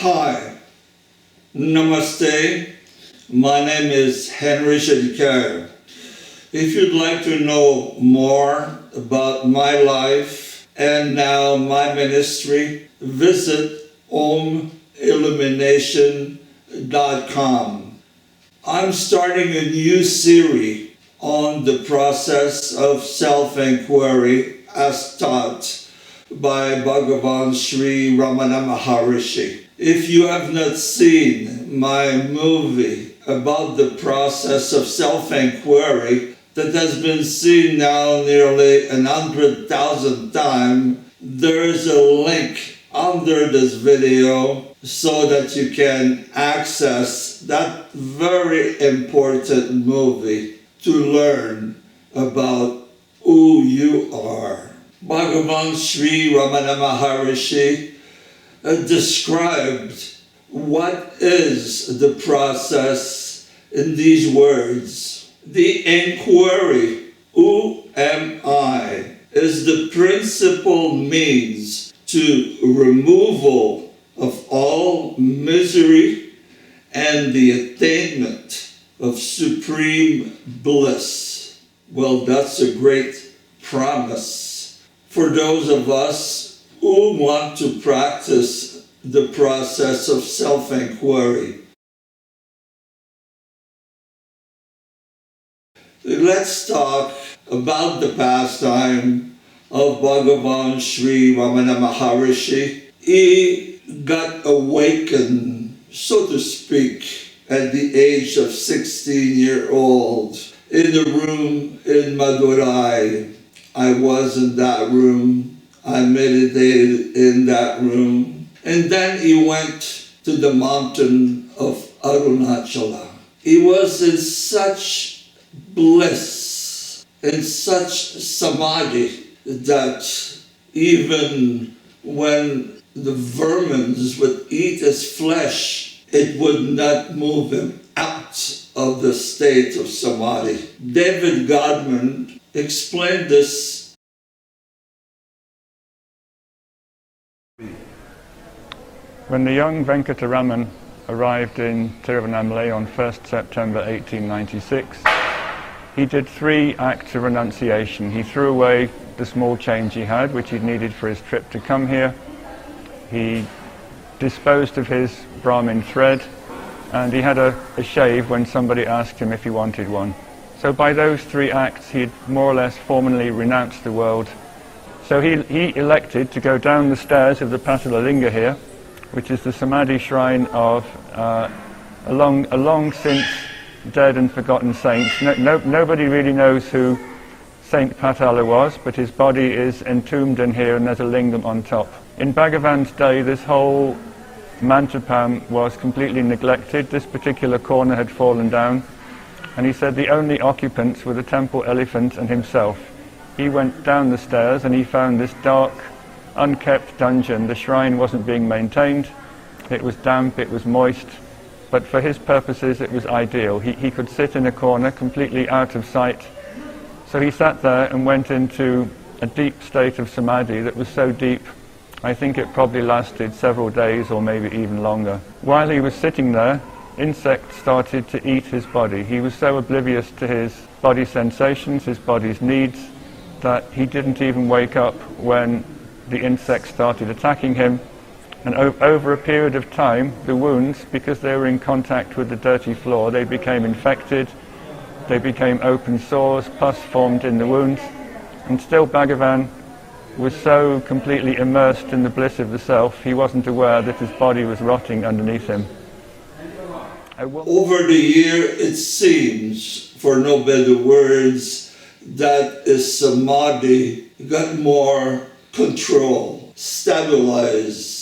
Hi, Namaste. My name is Maharishi. If you'd like to know more about my life and now my ministry, visit omillumination.com. I'm starting a new series on the process of self-inquiry as taught by Bhagavan Sri Ramana Maharshi. If you have not seen my movie about the process of self-inquiry that has been seen now nearly 100,000 times, there is a link under this video so that you can access that very important movie to learn about who you are. Bhagavan Sri Ramana Maharshi described what is the process in these words. The inquiry, who am I, is the principal means to removal of all misery and the attainment of supreme bliss. Well, that's a great promise for those of us who want to practice the process of self-inquiry. Let's talk about the pastime of Bhagavan Sri Ramana Maharshi. He got awakened, so to speak, at the age of 16-year-old in a room in Madurai. I was in that room. I meditated in that room. And then he went to the mountain of Arunachala. He was in such bliss, in such samadhi, that even when the vermins would eat his flesh, it would not move him out of the state of samadhi. David Godman explained this. When the young Venkataraman arrived in Tiruvannamalai on 1st September 1896, he did 3 acts of renunciation. He threw away the small change he had, which he'd needed for his trip to come here. He disposed of his Brahmin thread, and he had a shave when somebody asked him if he wanted one. So by those 3 acts, he had more or less formally renounced the world. So he elected to go down the stairs of the Patalalinga here, which is the Samadhi shrine of a long since dead and forgotten saint. Nobody really knows who Saint Patala was, but his body is entombed in here and there's a lingam on top. In Bhagavan's day, this whole Mantapam was completely neglected. This particular corner had fallen down, and he said the only occupants were the temple elephant and himself. He went down the stairs and he found this dark, unkept dungeon. The shrine wasn't being maintained. It was damp, it was moist, but for his purposes it was ideal. He could sit in a corner completely out of sight. So he sat there and went into a deep state of samadhi that was so deep, I think it probably lasted several days or maybe even longer. While he was sitting there, insects started to eat his body. He was so oblivious to his body sensations, his body's needs, that he didn't even wake up when the insects started attacking him. And over a period of time, the wounds, because they were in contact with the dirty floor, they became infected, they became open sores, pus formed in the wounds, and still Bhagavan was so completely immersed in the bliss of the self, he wasn't aware that his body was rotting underneath him. Over the year, it seems, for no better words, that his samadhi got more control, stabilized.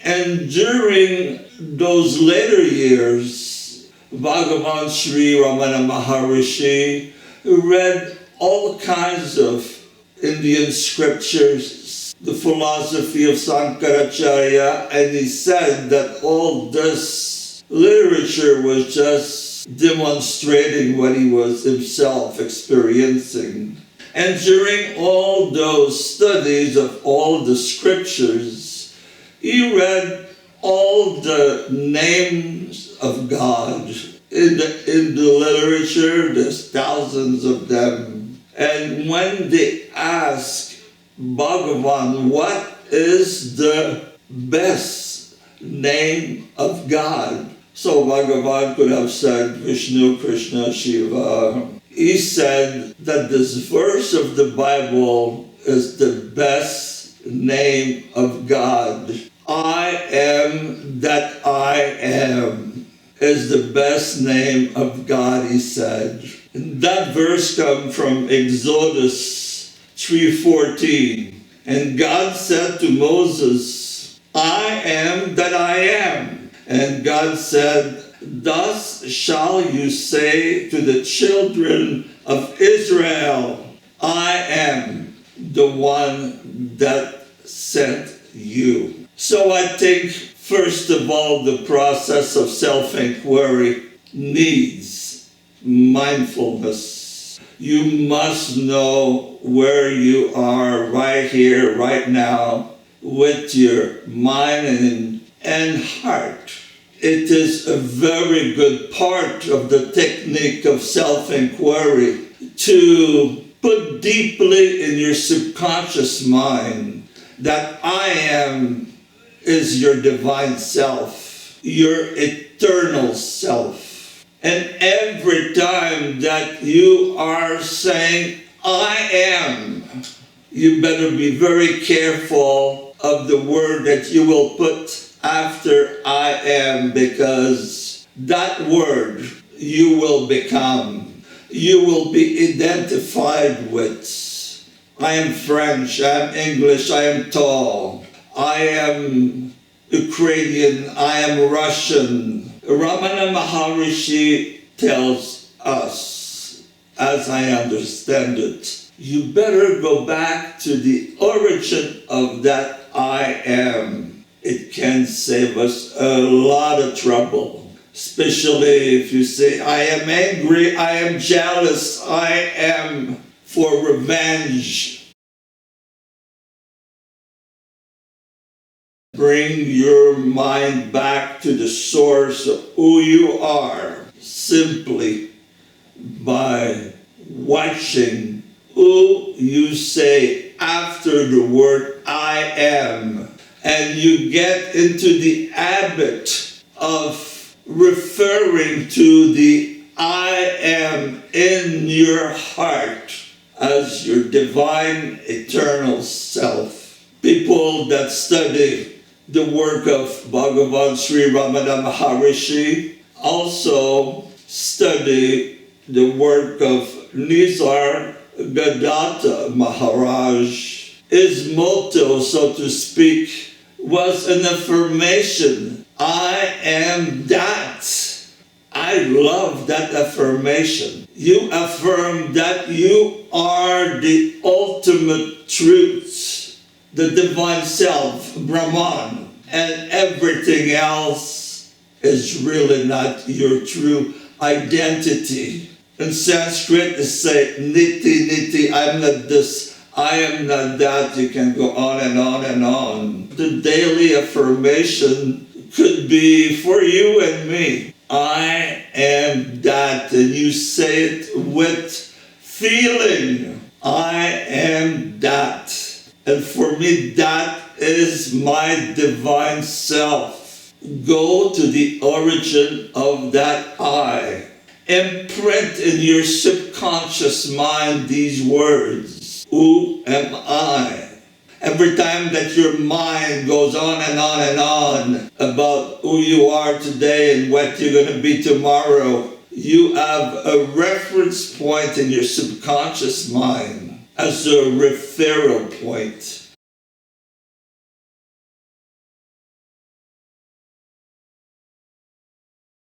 And during those later years, Bhagavan Sri Ramana Maharshi read all kinds of Indian scriptures, the philosophy of Sankaracharya, and he said that all this literature was just demonstrating what he was himself experiencing. And during all those studies of all the scriptures, he read all the names of God. In the literature, there's thousands of them. And when they ask Bhagavan, what is the best name of God? So Bhagavan could have said Vishnu, Krishna, Shiva. He said that this verse of the Bible is the best name of God. I am that I am is the best name of God, he said. And that verse comes from Exodus 3:14. And God said to Moses, I am that I am. And God said, thus shall you say to the children of Israel, I am the one that sent you. So I think, first of all, the process of self-inquiry needs mindfulness. You must know where you are right here, right now, with your mind and heart. It is a very good part of the technique of self-inquiry to put deeply in your subconscious mind that I am is your divine self, your eternal self. And every time that you are saying, I am, you better be very careful of the word that you will put after I am, because that word you will become, you will be identified with. I am French, I am English, I am tall, I am Ukrainian, I am Russian. Ramana Maharshi tells us, as I understand it, you better go back to the origin of that I am. It can save us a lot of trouble, especially if you say, I am angry, I am jealous, I am for revenge. Bring your mind back to the source of who you are simply by watching who you say after the word I am. And you get into the habit of referring to the I am in your heart as your divine eternal self. People that study the work of Bhagavan Sri Ramana Maharshi also study the work of Nizar Gadata Maharaj. His motto, so to speak, was an affirmation. I am that. I love that affirmation. You affirm that you are the ultimate truth, the divine self, Brahman, and everything else is really not your true identity. In Sanskrit, they say, niti, niti, I am not this, I am not that. You can go on and on and on. The daily affirmation could be for you and me. I am that, and you say it with feeling. I am that. And for me, that is my divine self. Go to the origin of that I. Imprint in your subconscious mind these words. Who am I? Every time that your mind goes on and on and on about who you are today and what you're going to be tomorrow, you have a reference point in your subconscious mind as a referral point.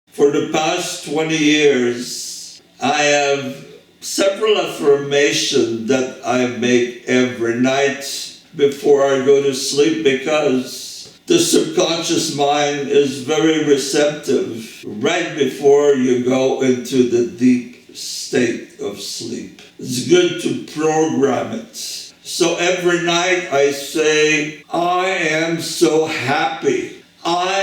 For the past 20 years, I have several affirmations that I make every night before I go to sleep, because the subconscious mind is very receptive right before you go into the deep state of sleep. It's good to program it. So every night I say, I am so happy. I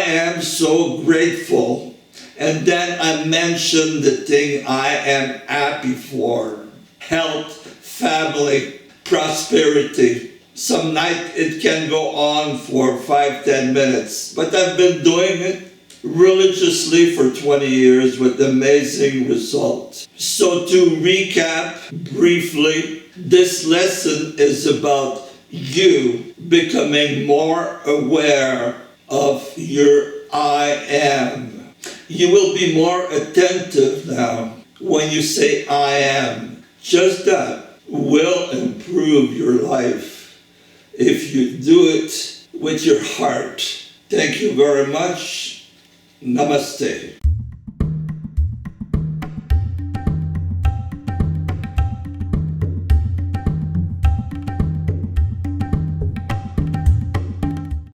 so grateful. And then I mentioned the thing I am happy for. Health, family, prosperity. Some night it can go on for 5-10 minutes, but I've been doing it religiously for 20 years with amazing results. So to recap briefly, this lesson is about you becoming more aware of your I am. You will be more attentive now when you say I am. Just that will improve your life if you do it with your heart. Thank you very much. Namaste.